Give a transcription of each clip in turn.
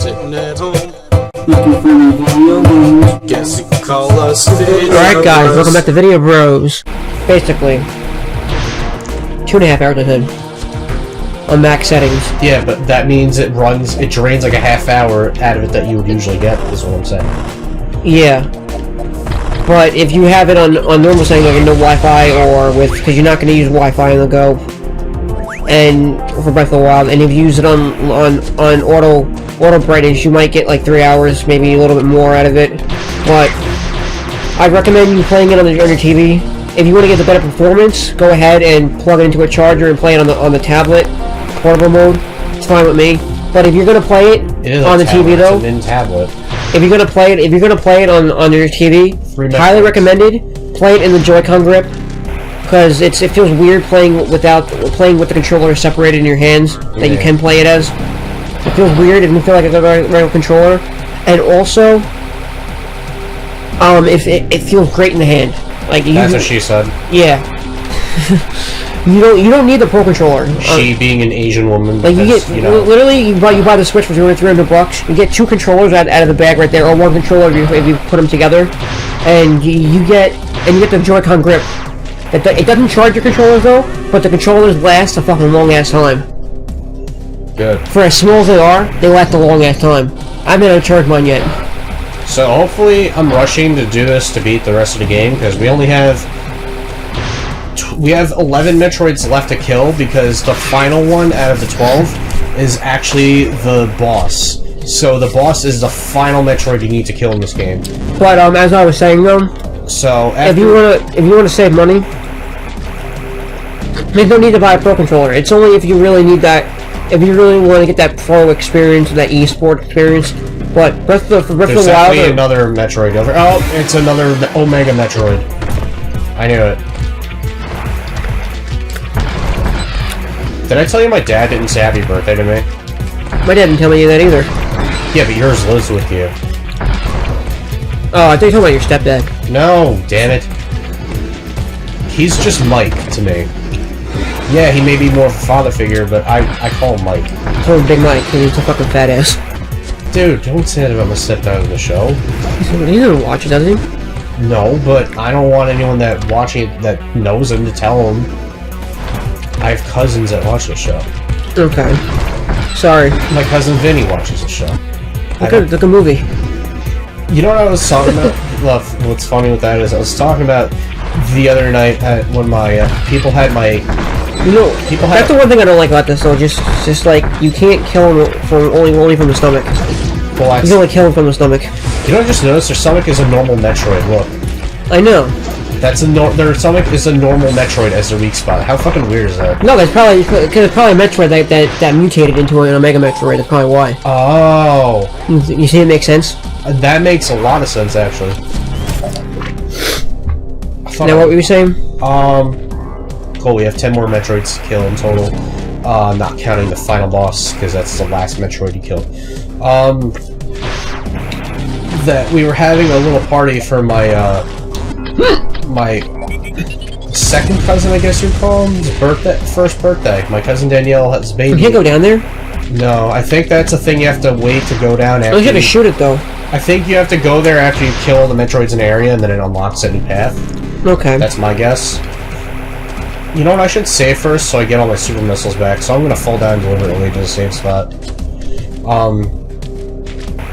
Sitting at home. Guess you could call us Vidya Bros. Alright guys, welcome back to Vidya Bros. Basically 2.5 hours ahead on max settings. Yeah, but that means it drains like a half hour out of it that you would usually get, is what I'm saying. Yeah. But if you have it on normal settings, like no Wi-Fi or with, because you're not going to use Wi-Fi on the go, and for Breath of the Wild, and if you use it on auto brightness, you might get like 3 hours, maybe a little bit more out of it. But I recommend you playing it on your TV. If you want to get the better performance, go ahead and plug it into a charger and play it on the tablet, portable mode. It's fine with me. But if you're gonna play it on the TV though, it's a Min tablet. if you're gonna play it on your TV, highly recommended. Play it in the Joy-Con grip, because it feels weird playing with the controller separated in your hands that you can play it as. It feels weird. It doesn't feel like a regular controller, and also, it feels great in the hand. Like that's what she said. Yeah. You don't need the Pro Controller. She being an Asian woman. Like literally, you buy the Switch for $300. You get 2 controllers out of the bag right there, or 1 controller if you put them together, and you get the Joy-Con grip. It doesn't charge your controllers though, but the controllers last a fucking long ass time. Good. For as small as they are, they last a long ass time. I haven't had to charge mine yet. So hopefully, I'm rushing to do this to beat the rest of the game, because we only have 11 Metroids left to kill, because the final one out of the 12 is actually the boss. So the boss is the final Metroid you need to kill in this game. But as I was saying though, so if you wanna save money, there's no need to buy a Pro Controller. It's only if you really need that. If you really want to get that pro experience, that e-sport experience. But Breath of the Wild. There's definitely another Metroid over. Oh, it's another Omega Metroid. I knew it. Did I tell you my dad didn't say happy birthday to me? My dad didn't tell me that either. Yeah, but yours lives with you. Oh, I thought you were talking about your stepdad. No, damn it. He's just Mike to me. Yeah, he may be more of a father figure, but I call him Mike. I call him Big Mike, because he's a fucking fat ass. Dude, don't say that about my stepdad on the show. He doesn't watch it, does he? No, but I don't want anyone that watching it that knows him to tell him. I have cousins that watch the show. Okay. Sorry. My cousin Vinny watches the show. Look a movie. You know what I was talking about? Well, what's funny with that is I was talking about the other night when my people had my. That's the one thing I don't like about this though. Just like you can't kill them from only from the stomach. Well, you can only kill them from the stomach. You know what I just noticed? Their stomach is a normal Metroid. Look. I know. Their stomach is a normal Metroid as their weak spot. How fucking weird is that? No, that's probably because it's probably a Metroid that mutated into an Omega Metroid. That's probably why. Oh. You see, it makes sense. That makes a lot of sense, actually. Now, what were you saying? Cool. We have 10 more Metroids to kill in total, not counting the final boss because that's the last Metroid you killed. That we were having a little party for my my second cousin, I guess you'd call him, his first birthday. My cousin Danielle has a baby. You can't go down there? No, I think that's a thing you have to wait to go down after. You have to shoot it though. I think you have to go there after you kill the Metroids in an area, and then it unlocks a new path. Okay. That's my guess. You know what? I should save first so I get all my super missiles back. So I'm gonna fall down deliberately to the same spot.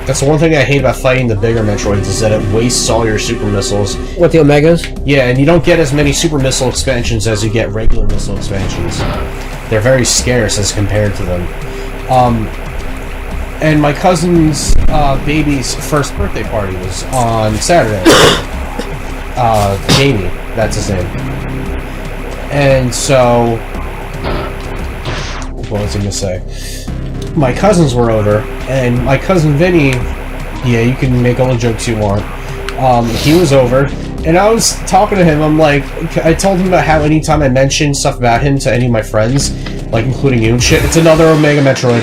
That's the one thing I hate about fighting the bigger Metroids is that it wastes all your super missiles. What, the Omegas? Yeah, and you don't get as many super missile expansions as you get regular missile expansions. They're very scarce as compared to them. And my cousin's baby's first birthday party was on Saturday. Jamie, that's his name. And so, what was I gonna say? My cousins were over, and my cousin Vinny, yeah, you can make all the jokes you want. He was over, and I was talking to him. I'm like, I told him about how anytime I mention stuff about him to any of my friends, like including you and shit, it's another Omega Metroid.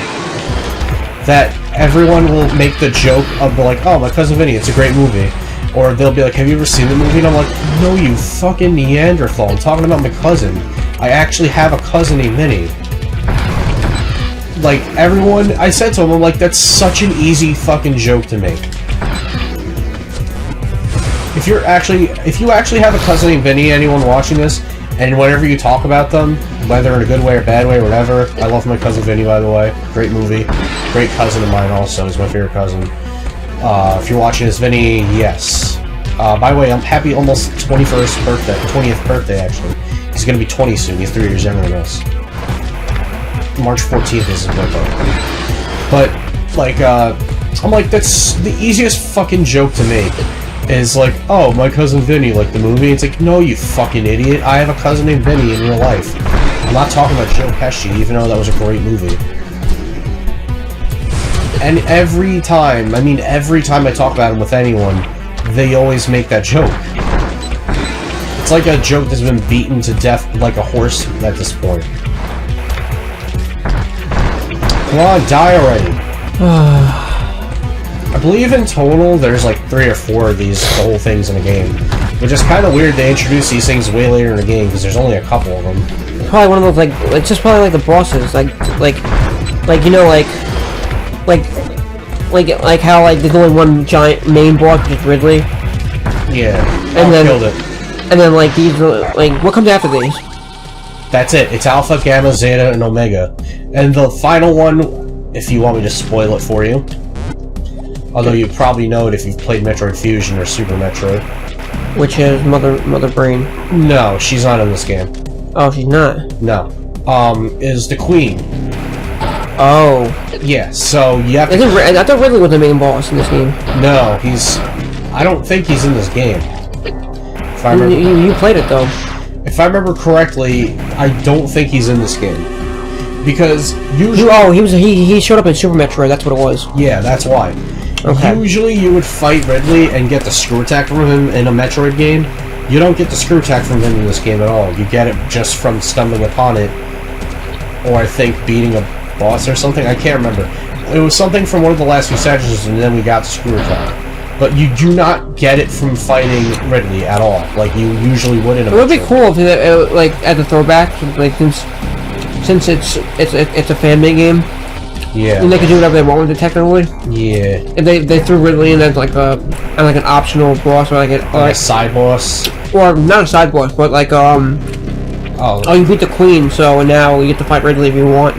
That everyone will make the joke of like, oh, my cousin Vinny, it's a great movie. Or they'll be like, have you ever seen the movie? And I'm like, no, you fucking Neanderthal. I'm talking about my cousin. I actually have a cousin named Vinny. like, everyone, I said to him, I'm like, that's such an easy fucking joke to make. If you actually have a cousin named Vinny, anyone watching this, and whenever you talk about them, whether in a good way or bad way or whatever, I love my cousin Vinny, by the way. Great movie. Great cousin of mine also. He's my favorite cousin. If you're watching this, Vinny, yes. By the way, I'm happy almost 20th birthday, actually. He's gonna be 20 soon. He's 3 years younger than us. March 14th is his birthday. But, like, I'm like, that's the easiest fucking joke to make. Is like, oh, my cousin Vinny, like the movie. It's like, no, you fucking idiot. I have a cousin named Vinny in real life. I'm not talking about Joe Pesci, even though that was a great movie. And every time I talk about him with anyone, they always make that joke. It's like a joke that's been beaten to death like a horse at this point. Come on, die already. I believe in total there's like 3 or 4 of these whole things in a game, which is kind of weird. They introduce these things way later in the game because there's only a couple of them. Probably one of those it's just probably like the bosses, like you know, like how like there's only one giant main boss, which is Ridley. Yeah, and then killed it. And then like these, like what comes after these? That's it. It's Alpha, Gamma, Zeta, and Omega, and the final one. If you want me to spoil it for you. Although you probably know it if you've played Metroid Fusion or Super Metroid. Which is Mother Brain. No, she's not in this game. Oh, she's not? No. Is the Queen. Oh. Yeah, so you have to... I thought Ridley was the main boss in this game. No, he's... I don't think he's in this game. If I remember... You played it, though. If I remember correctly, I don't think he's in this game. Because usually... Oh, he showed up in Super Metroid, that's what it was. Yeah, that's why. Okay. Usually you would fight Ridley and get the screw attack from him in a Metroid game. You don't get the screw attack from him in this game at all. You get it just from stumbling upon it. Or I think beating a boss or something. I can't remember. It was something from one of the last few sections and then we got the screw attack. But you do not get it from fighting Ridley at all, like you usually would in a Metroid. It would be cool if, like, as a throwback, like, since it's a fan-made game. Yeah. And they can do whatever they want with it, technically. Yeah. If they threw Ridley in as like an optional boss or like a side boss. Or not a side boss, but like oh, you beat the Queen, so now you get to fight Ridley if you want,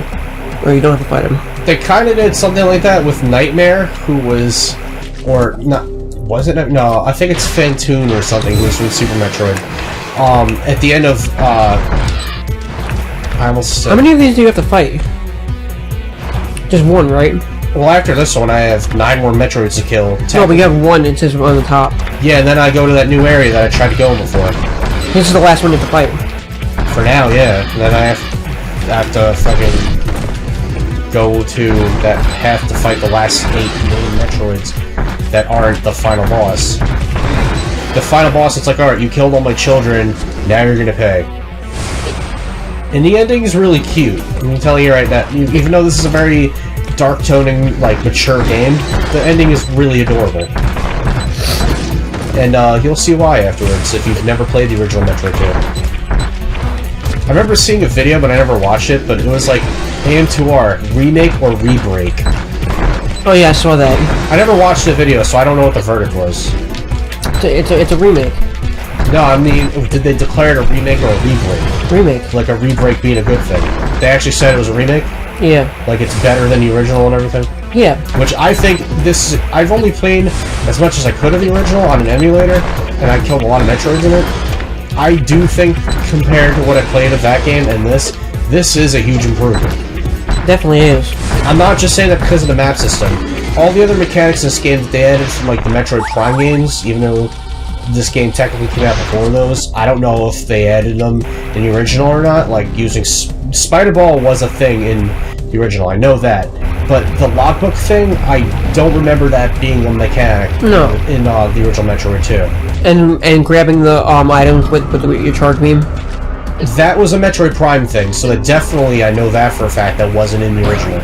or you don't have to fight him. They kind of did something like that with Nightmare, who was, or not, was it? No, I think it's Fantoon or something, who was from Super Metroid. At the end of I almost said, how many of these do you have to fight? Just one, right? Well, after this one, I have 9 more Metroids to kill. No, but you have one, it says on the top. Yeah, and then I go to that new area that I tried to go in before. This is the last one you have to fight. For now, yeah. And then I have to fucking go to that path to fight the last 8 main Metroids that aren't the final boss. The final boss, it's like, alright, you killed all my children, now you're gonna pay. And the ending is really cute. I'm telling you right now, even though this is a very dark toning, like, mature game, the ending is really adorable. And you'll see why afterwards if you've never played the original Metroid game. I remember seeing a video, but I never watched it, but it was like AM2R, remake or re-break. Oh yeah, I saw that. I never watched the video, so I don't know what the verdict was. It's a remake. No, I mean, did they declare it a remake or a re-break? Remake. Like a re-break being a good thing. They actually said it was a remake? Yeah. Like it's better than the original and everything? Yeah. Which I think I've only played as much as I could of the original on an emulator, and I killed a lot of Metroids in it. I do think, compared to what I played of that game and this is a huge improvement. Definitely is. I'm not just saying that because of the map system. All the other mechanics in this game that they added from like the Metroid Prime games, even though this game technically came out before those, I don't know if they added them in the original or not. Like using Spider Ball was a thing in the original, I know that. But the logbook thing, I don't remember that being a mechanic in the original Metroid 2. And grabbing the items with your charge beam? That was a Metroid Prime thing, so that definitely I know that for a fact that wasn't in the original.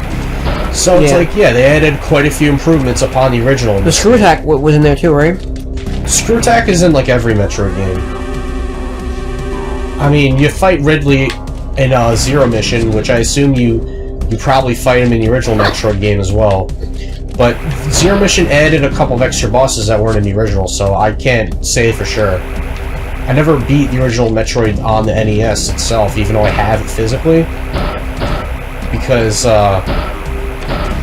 So it's like, yeah, they added quite a few improvements upon the original. The screw attack was in there too, right? Screw attack is in like every Metroid game. I mean, you fight Ridley in a Zero mission, which I assume you You probably fight him in the original Metroid game as well. But Zero Mission added a couple of extra bosses that weren't in the original, so I can't say for sure. I never beat the original Metroid on the NES itself, even though I have it physically. Because,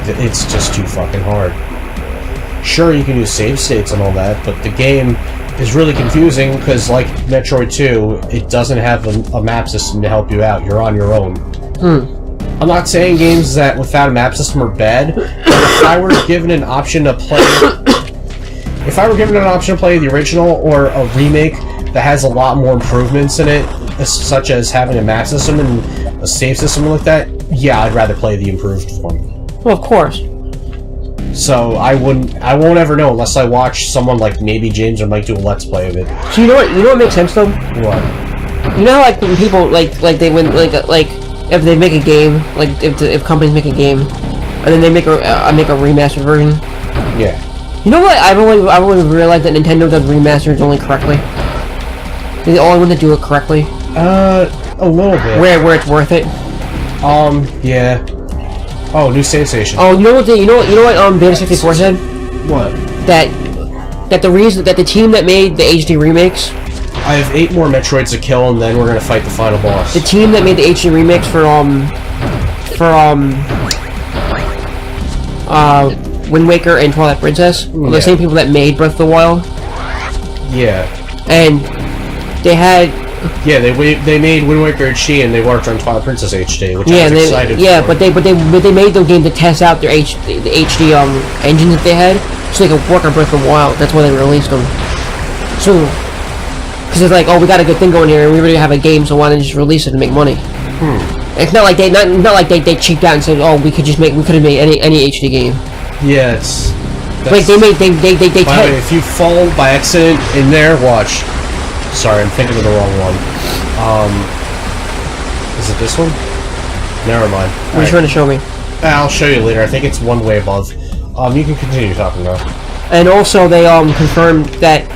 it's just too fucking hard. Sure, you can use save states and all that, but the game is really confusing because, like Metroid 2, it doesn't have a map system to help you out. You're on your own. I'm not saying games that without a map system are bad, but if I were given an option to play... If I were given an option to play the original or a remake that has a lot more improvements in it, such as having a map system and a save system like that, yeah, I'd rather play the improved one. Well, of course. So I won't ever know unless I watch someone like maybe James or Mike do a let's play of it. So you know what makes sense though? What? You know how, like, when people like they win like if they make a game, like if companies make a game and then they make a remastered version. Yeah. You know what? I've only realized that Nintendo does remasters only correctly. They only want to do it correctly. A little bit. Where it's worth it. Yeah. Oh, new save station. Oh, you know what? Beta 64 said? What? That the reason that the team that made the HD remakes. I have 8 more Metroids to kill, and then we're gonna fight the final boss. The team that made the HD remakes for Wind Waker and Twilight Princess are the same people that made Breath of the Wild. Yeah. And they had. Yeah, they made Wind Waker HD and they worked on Twilight Princess HD, which I was excited for. Yeah, but they made the game to test out their the HD engines that they had, so they could work on Breath of the Wild. That's why they released them. So, because it's like, oh, we got a good thing going here, and we already have a game, so why don't you just release it and make money? It's not like they cheaped out and said, oh, we could have made any HD game. Yeah, it's. Like they. By the way, if you fall by accident in there, watch. Sorry, I'm thinking of the wrong one. Is it this one? Never mind. What are you trying to show me? I'll show you later. I think it's one way above. You can continue talking now. And also, they confirmed that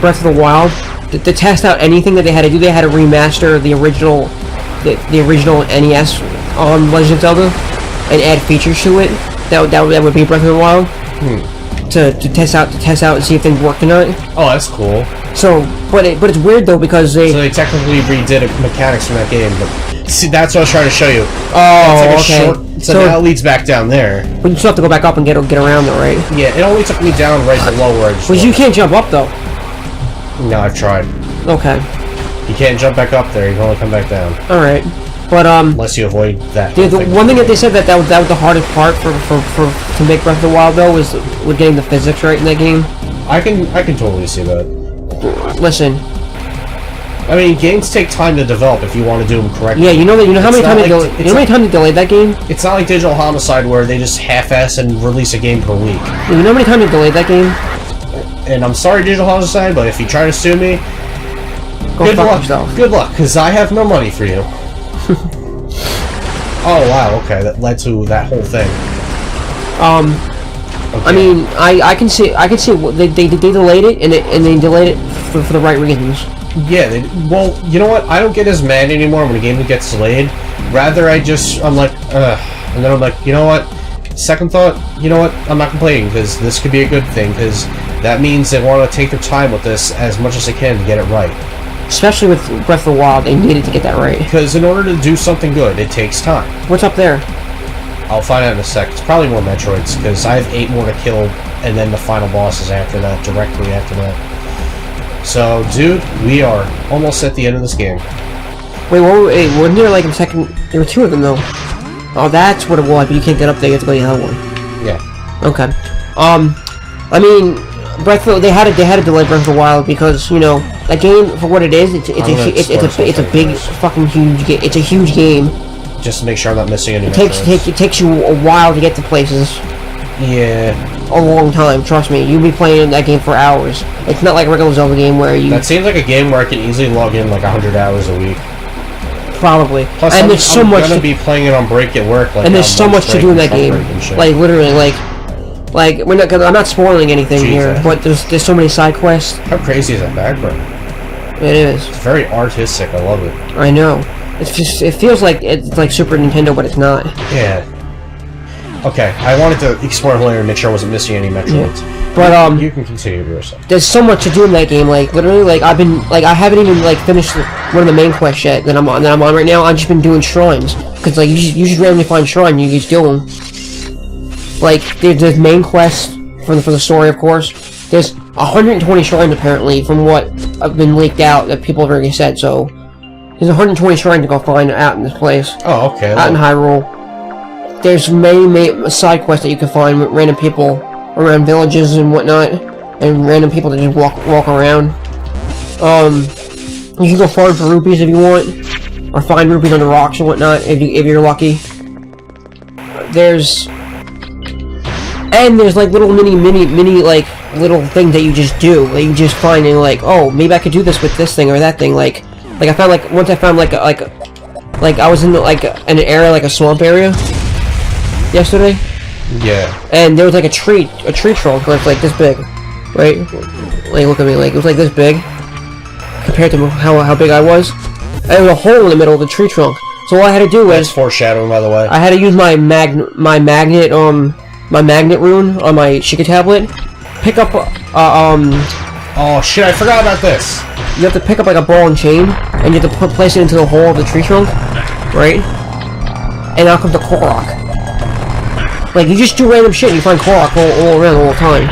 Breath of the Wild, to test out anything that they had to do, they had to remaster the original NES on Legend of Zelda and add features to it. That would be Breath of the Wild. To test out and see if things worked or not. Oh, that's cool. So, but it's weird though because they technically redid mechanics from that game. But see, that's what I was trying to show you. Oh, okay. So now it leads back down there. But you still have to go back up and get around though, right? Yeah, it only took me down right below where I just. But you can't jump up though. No, I've tried. Okay. You can't jump back up there. You can only come back down. All right. But unless you avoid that. The one thing that they said that was the hardest part for to make Breath of the Wild though was getting the physics right in that game. I can totally see that. Listen. I mean, games take time to develop if you want to do them correctly. Yeah, you know how many times they delayed that game? It's not like Digital Homicide where they just half-ass and release a game per week. You know how many times they delayed that game? And I'm sorry, Digital Homicide, but if you try to sue me, Go fuck yourself. Good luck, because I have no money for you. Oh wow, okay, that led to that whole thing. Okay. I mean, I can see they delayed it and they delayed it for the right reasons. Yeah, well, you know what? I don't get as mad anymore when a game gets delayed. Rather, I'm like, ugh, and then I'm like, you know what? Second thought, you know what? I'm not complaining because this could be a good thing because that means they want to take their time with this as much as they can to get it right. Especially with Breath of the Wild, they needed to get that right. Because in order to do something good, it takes time. What's up there? I'll find out in a sec. It's probably more Metroids, because I have 8 more to kill, and then the final boss is after that, directly after that. So, dude, we are almost at the end of this game. Wait, wasn't there like a second? There were 2 of them, though. Oh, that's what it was, but you can't get up there, you have to go to the other one. Yeah. Okay. I mean, they had to delay Breath of the Wild because, you know, that game, for what it is, it's a big fucking huge game. It's a huge game. Just to make sure I'm not missing any. It takes you a while to get to places. Yeah. A long time, trust me. You'll be playing that game for hours. It's not like a regular Zelda game where you. That seems like a game where I can easily log in like 100 hours a week. Probably. Plus, and there's so much. I'm gonna be playing it on break at work. Like, and there's so much to do in that game. Like literally, like we're not. I'm not spoiling anything here, but there's so many side quests. How crazy is that background? It is. It's very artistic. I love it. I know. it feels like it's like Super Nintendo, but it's not. Yeah. Okay, I wanted to explore later and make sure I wasn't missing any Metroids. Yeah. But you can continue yourself. There's so much to do in that game. Like literally, like I haven't even like finished one of the main quests yet that I'm on right now. I've just been doing shrines because like you just randomly find shrine, you just do them. Like there's main quests for the story, of course. There's 120 shrines apparently, from what I've been leaked out that people have already said. So there's 120 shrines to go find out in this place. Oh, okay. Out in Hyrule. There's many side quests that you can find with random people around villages and whatnot, and random people that just walk around. You can go farm for rupees if you want, or find rupees on the rocks and whatnot if you're lucky. There's like little mini like little things that you just do, that you just find and like, oh, maybe I could do this with this thing or that thing. Like I found once I found like I was in an area, like a swamp area yesterday. Yeah. And there was like a tree trunk where it's like this big, right? Like look at me, like it was like this big compared to how big I was. And there was a hole in the middle of the tree trunk. So all I had to do was, that's foreshadowing, by the way. I had to use my magnet rune on my Sheikah tablet. Pick up oh shit! I forgot about this. You have to pick up like a ball and chain, and you have to place it into the hole of the tree trunk, right? And out comes the Korok. Like, you just do random shit and you find Korok all around all the time.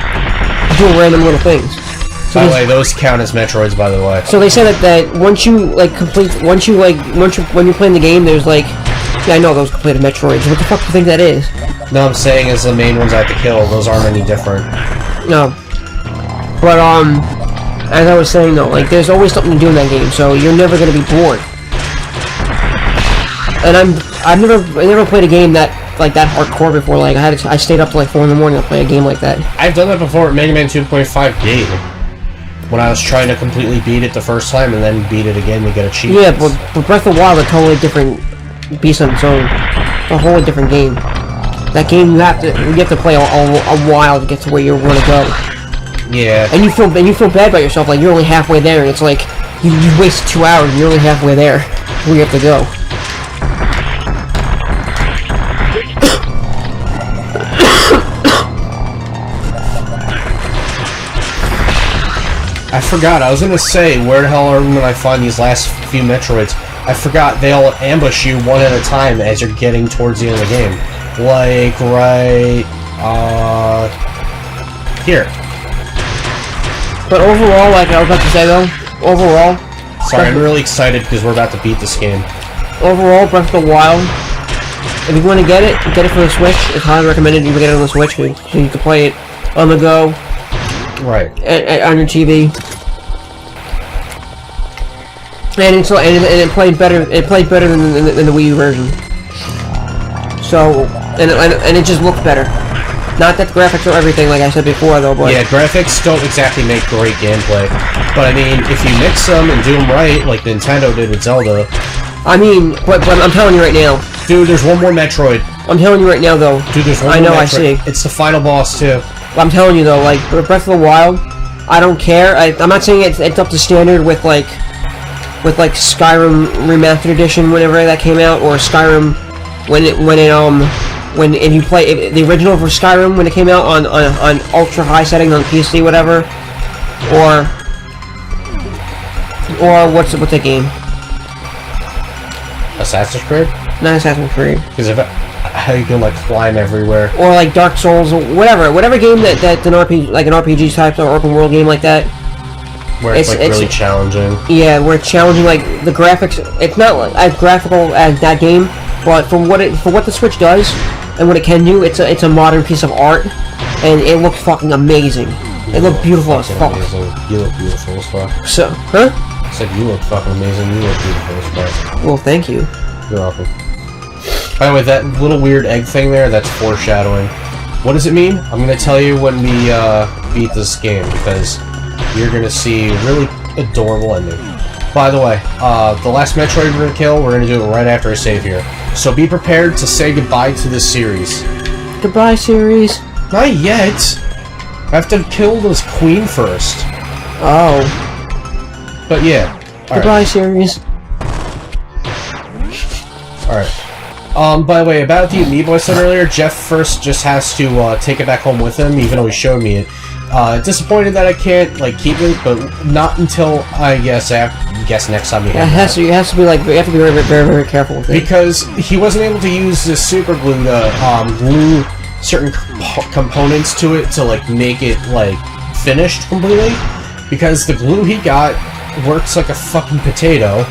You do random little things. So by the way, those count as Metroids, by the way. So they say that once you, like, when you're playing the game, there's, like... Yeah, I know those completed Metroids. What the fuck do you think that is? No, I'm saying is the main ones I have to kill. Those aren't any different. No. But, as I was saying, though, like, there's always something to do in that game, so you're never gonna be bored. And I've never played a game that hardcore before. Like I stayed up till like 4 in the morning to play a game like that. I've done that before at Mega Man 2.5 game, when I was trying to completely beat it the first time and then beat it again to get achievements. Yeah, but Breath of the Wild is a totally different beast on its own. It's a wholly different game. That game you have to play a while to get to where you want to go. Yeah. And you feel bad about yourself, like you're only halfway there, and it's like you wasted 2 hours and you're only halfway there where you have to go. I forgot, I was gonna say, where the hell are when I find these last few Metroids? I forgot they all ambush you one at a time as you're getting towards the end of the game. Like, right... here. But overall, like I was about to say though, overall... Sorry, I'm really excited because we're about to beat this game. Overall, Breath of the Wild, if you want to get it for the Switch. It's highly recommended you get it on the Switch, so you can play it on the go. Right. On your TV. And it played better. It played better than the Wii U version. So and it just looked better. Not that the graphics are everything, like I said before, though. But yeah, graphics don't exactly make great gameplay. But I mean, if you mix them and do them right, like Nintendo did with Zelda. I mean, but I'm telling you right now, dude. There's one more Metroid. I'm telling you right now, though. Dude, there's one more Metroid. I see. It's the final boss too. I'm telling you though, like Breath of the Wild, I don't care. I'm not saying it's up to standard with Skyrim Remastered Edition whenever that came out, or Skyrim if you play the original for Skyrim when it came out on ultra high settings on PC, whatever, or what's that game? Assassin's Creed? Not Assassin's Creed. Because how you can like climb everywhere, or like Dark Souls, or whatever game that's an RPG, like an RPG type or open world game like that, where it's really challenging. Yeah, where it's challenging. Like the graphics, it's not like as graphical as that game, but for what the Switch does and what it can do, it's a modern piece of art, and it looks fucking amazing. It looks beautiful as fuck. Amazing. You look beautiful as fuck. So, huh? I said you look fucking amazing. You look beautiful as fuck. Well, thank you. You're welcome. By the way, that little weird egg thing there, that's foreshadowing. What does it mean? I'm going to tell you when we beat this game, because you're going to see a really adorable ending. By the way, the last Metroid we're going to kill, we're going to do it right after I save here. So be prepared to say goodbye to this series. Goodbye, series. Not yet. I have to kill this queen first. Oh. But yeah. Goodbye, series. Alright. By the way, about the amiibo I said earlier, Jeff first just has to take it back home with him, even though he showed me it. Disappointed that I can't, like, keep it, but not until, I guess next time we have it has to be, like, you have to be very, very, very careful with it. Because he wasn't able to use this super glue to, glue certain components to it to, like, make it, like, finished completely. Because the glue he got works like a fucking potato.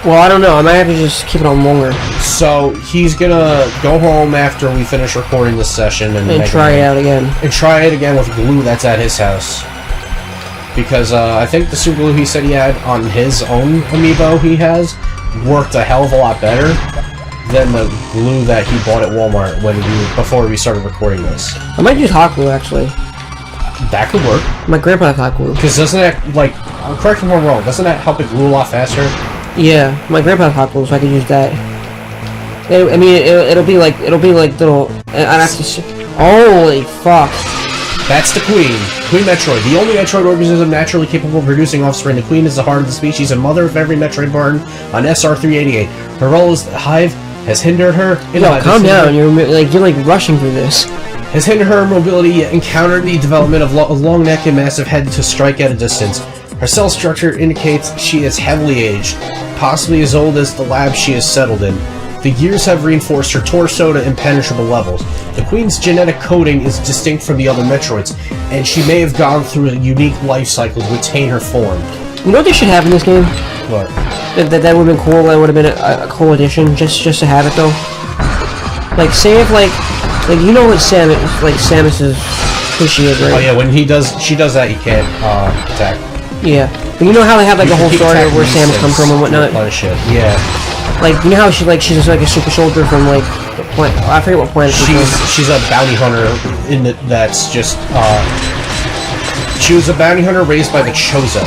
Well, I don't know. I might have to just keep it on longer. So he's gonna go home after we finish recording this session and try it out again. And try it again with glue that's at his house. Because I think the super glue he said he had on his own amiibo he has worked a hell of a lot better than the glue that he bought at Walmart before we started recording this. I might use hot glue actually. That could work. My grandpa had hot glue. Because doesn't that, like, correct me if I'm wrong, doesn't that help it glue a lot faster? Yeah, my grandpa had hot glue, so I could use that. I mean, it'll be like little. I'd have to. Holy fuck! That's the Queen. Queen Metroid, the only Metroid organism naturally capable of producing offspring. The Queen is the heart of the species and mother of every Metroid born on SR388. Her role as the Hive has hindered her. No, calm down. You're like rushing through this. Has hindered her mobility, yet encountered the development of a long neck and massive head to strike at a distance. Her cell structure indicates she is heavily aged, possibly as old as the lab she is settled in. The years have reinforced her torso to impenetrable levels. The Queen's genetic coding is distinct from the other Metroids, and she may have gone through a unique life cycle to attain her form. You know what they should have in this game? What? That would have been cool. That would have been a cool addition, just to have it though. Like, say if like you know what Samus's Fishy is, right? Oh yeah, when she does that, you can't attack. Yeah, but you know how they have like a whole story of where Samus comes from and whatnot. Shit. Yeah. Like, you know how she's like a super soldier from like I forget what planet she's a bounty hunter that's just she was a bounty hunter raised by the Chozo.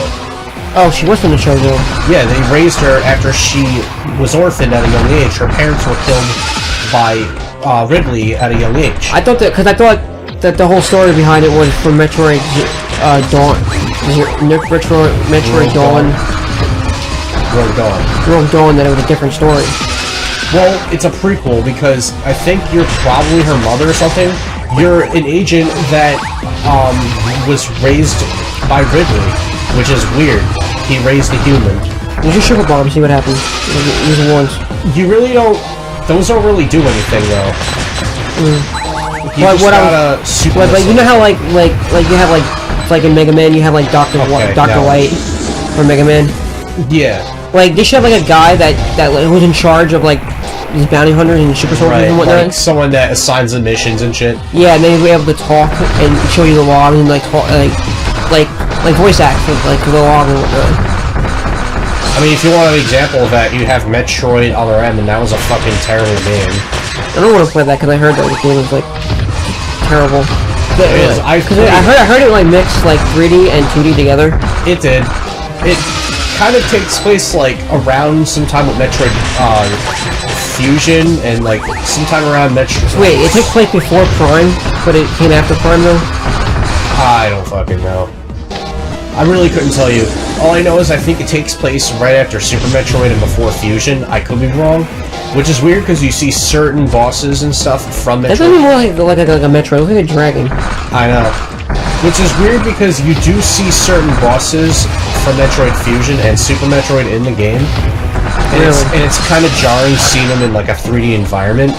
Oh, she was from the Chozo. Yeah, they raised her after she was orphaned at a young age. Her parents were killed by Ridley at a young age. I thought that the whole story behind it was from Metroid Dawn. Metroid Dawn. Rogue Dawn, that it was a different story. Well, it's a prequel because I think you're probably her mother or something. You're an agent that was raised by Ridley, which is weird. He raised a human. Use your sugar bomb, see what happens. Use it once. You really don't. Those don't really do anything though. You know how like you have like in Mega Man you have like Dr. White from Mega Man. Yeah. Like they should have like a guy that was in charge of like these bounty hunters and super soldiers and whatnot. Like someone that assigns the missions and shit. Yeah, and they'd be able to talk and show you the log and like voice act for the log and whatnot. I mean, if you want an example of that, you have Metroid Other M, and that was a fucking terrible game. I don't want to play that because I heard that the game was like terrible. It is. I heard it like mixed like 3D and 2D together. It did. It kind of takes place like around sometime with Metroid Fusion and like sometime around Metroid. Wait, it took place before Prime, but it came after Prime though? I don't fucking know. I really couldn't tell you. All I know is I think it takes place right after Super Metroid and before Fusion. I could be wrong. Which is weird because you see certain bosses and stuff from Metroid. That doesn't look like a Metroid. It looks like a dragon. I know. Which is weird because you do see certain bosses from Metroid Fusion and Super Metroid in the game. And, really? it's kind of jarring seeing them in like a 3D environment.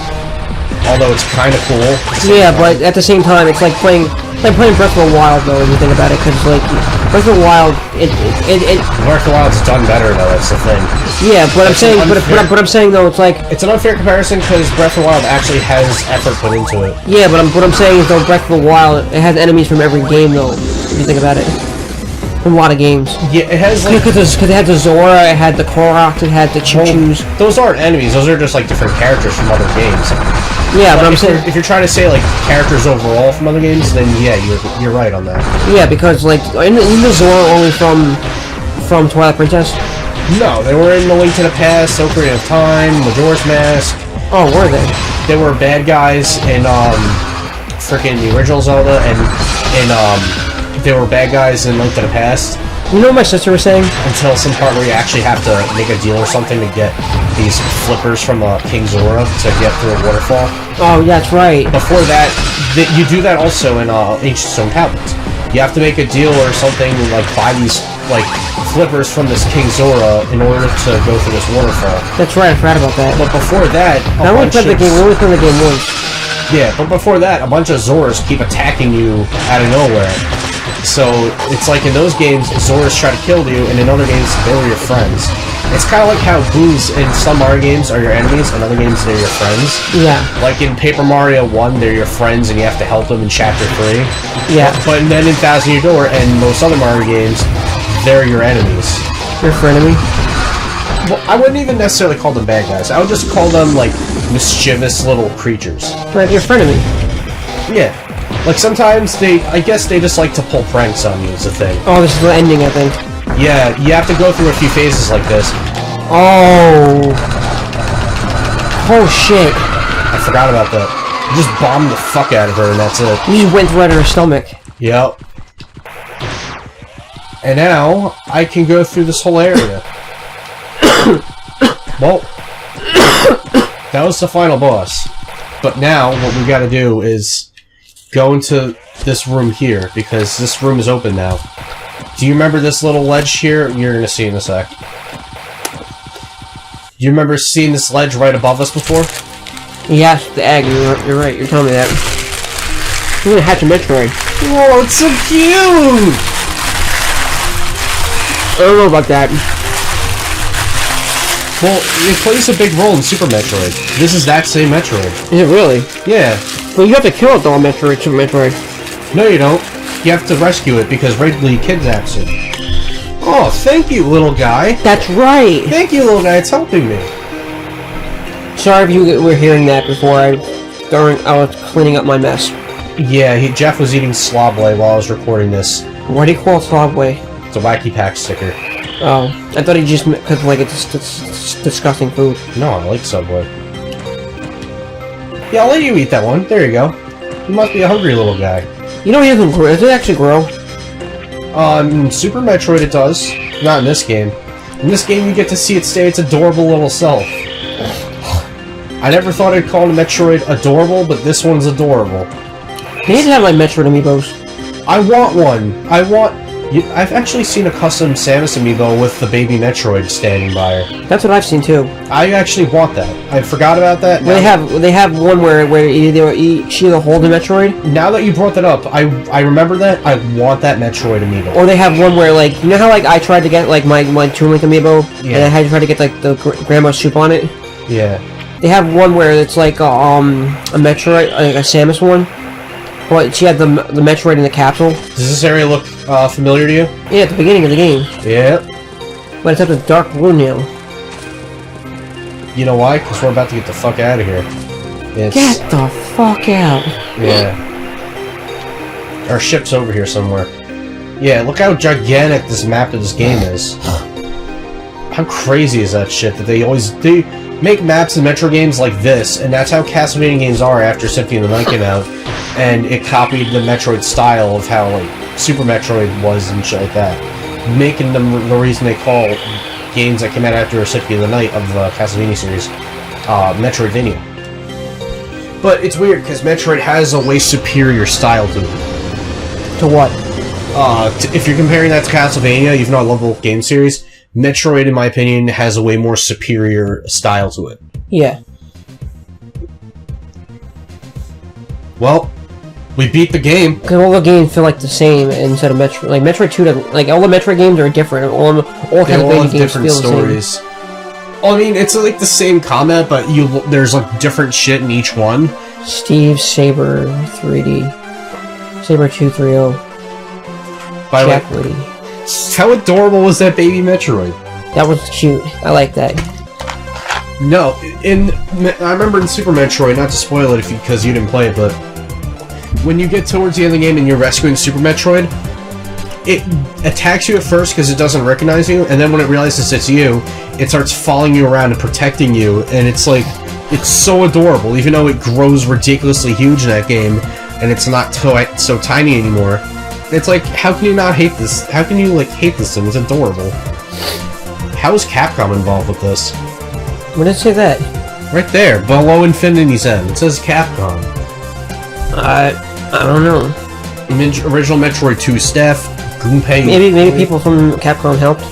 Although it's kind of cool. Yeah, but at the same time, it's like playing Breath of the Wild though. If you think about it, because like Breath of the Wild, Breath of the Wild's done better though. That's the thing. Yeah, but I'm saying though, it's like it's an unfair comparison because Breath of the Wild actually has effort put into it. Yeah, but what I'm saying is though, Breath of the Wild, it has enemies from every game though. If you think about it, from a lot of games. Yeah, it has like because it had the Zora, it had the Koroks, it had the Choo-Choos. Those aren't enemies. Those are just like different characters from other games. Yeah, but I'm saying if you're trying to say like characters overall from other games, then yeah, you're right on that. Yeah, because like in the Zora only from Twilight Princess. No, they were in The Link to the Past, Ocarina of Time, Majora's Mask. Oh, were they? They were bad guys in frickin' the original Zelda, and they were bad guys in Link to the Past. You know what my sister was saying? Until some part where you actually have to make a deal or something to get these flippers from King Zora to get through a waterfall. Oh, yeah, that's right. Before that, you do that also in Ancient Stone Tablets. You have to make a deal or something, like buy these like flippers from this King Zora in order to go through this waterfall. That's right, I forgot about that. But before that, I only played the game. We only played the game once. Yeah, but before that, a bunch of Zoras keep attacking you out of nowhere. So it's like in those games, Zoras try to kill you, and in other games, they were your friends. It's kind of like how boos in some Mario games are your enemies, and other games they're your friends. Yeah. Like in Paper Mario 1, they're your friends, and you have to help them in Chapter 3. Yeah. But then in Thousand Year Door and most other Mario games, they're your enemies. Your frenemy? Well, I wouldn't even necessarily call them bad guys. I would just call them, like, mischievous little creatures. Right, your frenemy. Yeah. Like, sometimes I guess they just like to pull pranks on you is the thing. Oh, this is the ending, I think. Yeah, you have to go through a few phases like this. Oh. Oh, shit. I forgot about that. You just bombed the fuck out of her and that's it. You just went right in her stomach. Yep. And now, I can go through this whole area. Well, that was the final boss. But now, what we gotta do is go into this room here, because this room is open now. Do you remember this little ledge here? You're gonna see in a sec. Do you remember seeing this ledge right above us before? Yes, the egg. You're right. You're telling me that. You're gonna hatch a Metroid. Whoa, it's so cute! I don't know about that. Well, it plays a big role in Super Metroid. This is that same Metroid. Is it really? Yeah. Well, you have to kill it though on Metroid, Super Metroid. No, you don't. You have to rescue it because Ridley kidnaps it. Oh, thank you, little guy. That's right. Thank you, little guy. It's helping me. Sorry if you were hearing that before I was cleaning up my mess. Yeah, Jeff was eating Slobway while I was recording this. Why do you call it Slobway? It's a Wacky Pack sticker. Oh, I thought he just because like it's disgusting food. No, I like Subway. Yeah, I'll let you eat that one. There you go. You must be a hungry little guy. You know he doesn't grow. Does it actually grow? In Super Metroid it does. Not in this game. In this game you get to see it stay its adorable little self. I never thought I'd call a Metroid adorable, but this one's adorable. They need to have like Metroid amiibos. I want one. I've actually seen a custom Samus amiibo with the baby Metroid standing by her. That's what I've seen too. I actually want that. I forgot about that. Well, they have one where she either hold a Metroid. Now that you brought that up, I remember that. I want that Metroid amiibo. Or they have one where like you know how like I tried to get like my Toon Link amiibo, Yeah. and I had to try to get like the grandma soup on it. Yeah. They have one where it's like a Metroid, like a Samus one. But she had the Metroid in the capsule. Does this area look familiar to you? Yeah, at the beginning of the game. Yep. But it's up to dark blue now. You know why? Because we're about to get the fuck out of here. Get the fuck out. Yeah. Our ship's over here somewhere. Yeah, look how gigantic this map of this game is. How crazy is that shit that they make maps in Metro games like this, and that's how Castlevania games are after Symphony of the Night came out, and it copied the Metroid style of how like Super Metroid was and shit like that, making them the reason they call games that came out after Symphony of the Night of the Castlevania series Metroidvania. But it's weird because Metroid has a way superior style to it. To what? If you're comparing that to Castlevania, even though I love the game series, Metroid, in my opinion, has a way more superior style to it. Yeah. Well, we beat the game. Because all the games feel like the same instead of Metroid. Like Metroid 2 doesn't. Like all the Metroid games are different. All Castlevania games different feel stories. The same. Well, I mean, it's like the same combat, but there's like different shit in each one. Steve, Saber 3D, Saber 230. By Jack the way, Woody. how adorable was that baby Metroid? That was cute. I like that. No, I remember in Super Metroid, not to spoil it because you didn't play it, but when you get towards the end of the game and you're rescuing Super Metroid, it attacks you at first because it doesn't recognize you, and then when it realizes it's you, it starts following you around and protecting you, and it's like, it's so adorable, even though it grows ridiculously huge in that game, and it's not so tiny anymore. It's like, how can you not hate this? How can you, like, hate this thing? It's adorable. How is Capcom involved with this? When did it say that? Right there, below Infinity's End. It says Capcom. I don't know. Original Metroid 2 staff, Gunpei... Maybe people from Capcom helped.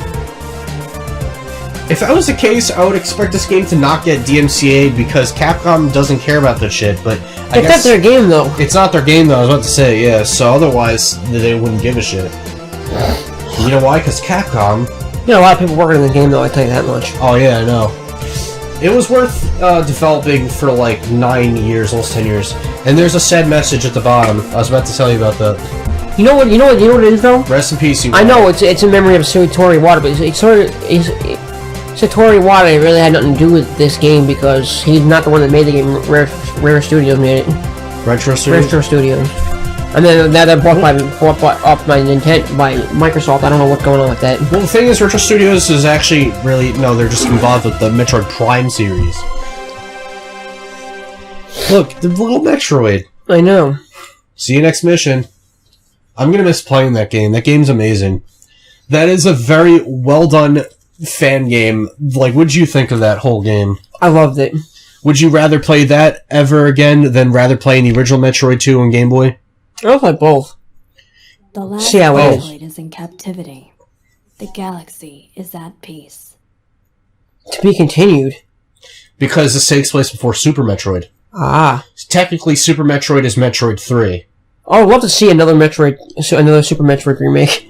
If that was the case, I would expect this game to not get DMCA'd because Capcom doesn't care about this shit, but It's not their game, though. It's not their game, though, I was about to say, yeah, so otherwise, they wouldn't give a shit. You know why? Because Capcom... You know, a lot of people working in the game, though, I tell you that much. Oh, yeah, I know. It was worth developing for, like, 9 years, almost 10 years. And there's a sad message at the bottom. I was about to tell you about that. You know what it is, though? Rest in peace, you. I know, it's in memory of Satoru Iwata, but Satoru Iwata really had nothing to do with this game because he's not the one that made the game. Rare Studios made it. Retro Studios? Retro Studios. And then now they're bought up by Microsoft. I don't know what's going on with that. Well, the thing is, Retro Studios is actually really... No, they're just involved with the Metroid Prime series. Look, the little Metroid. I know. See you next mission. I'm gonna miss playing that game. That game's amazing. That is a very well-done fan game. Like, what did you think of that whole game? I loved it. Would you rather play that ever again than rather playing the original Metroid 2 on Game Boy? I like both. The last See how it Metroid is in captivity. The galaxy is at peace. To be continued. Because this takes place before Super Metroid. Ah. Technically, Super Metroid is Metroid 3. Oh, I'd love to see another Super Metroid remake.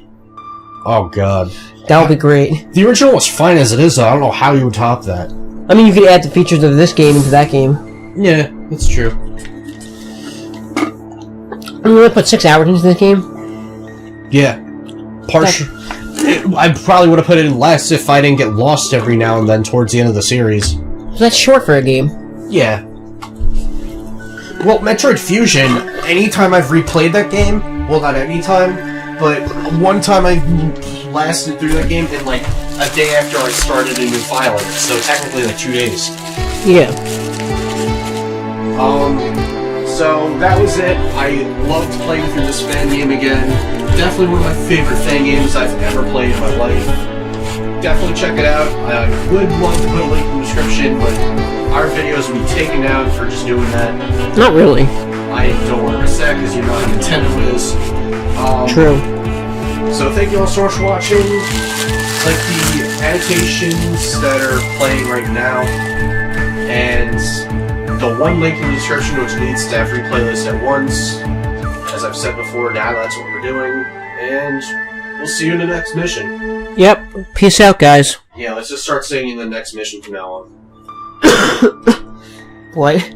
Oh, God. That would be great. The original was fine as it is, though. I don't know how you would top that. I mean, you could add the features of this game into that game. Yeah, that's true. I mean, we put 6 hours into this game. Yeah. I probably would have put it in less if I didn't get lost every now and then towards the end of the series. So that's short for a game. Yeah. Well, Metroid Fusion, anytime I've replayed that game, well, not any time, but one time I lasted through that game in, like, a day after I started a new file, so technically, like, 2 days. Yeah. So that was it. I loved playing through this fan game again. Definitely one of my favorite fan games I've ever played in my life. Definitely check it out. I would love to put a link in the description, but our videos will be taken down for just doing that. Not really. I don't want to risk that because you know how Nintendo is. True. So thank you all so much for watching. Like the annotations that are playing right now, and the one link in the description which leads to every playlist at once. As I've said before, now that's what we're doing, and we'll see you in the next mission. Yep. Peace out, guys. Yeah, let's just start singing the next mission from now on. What?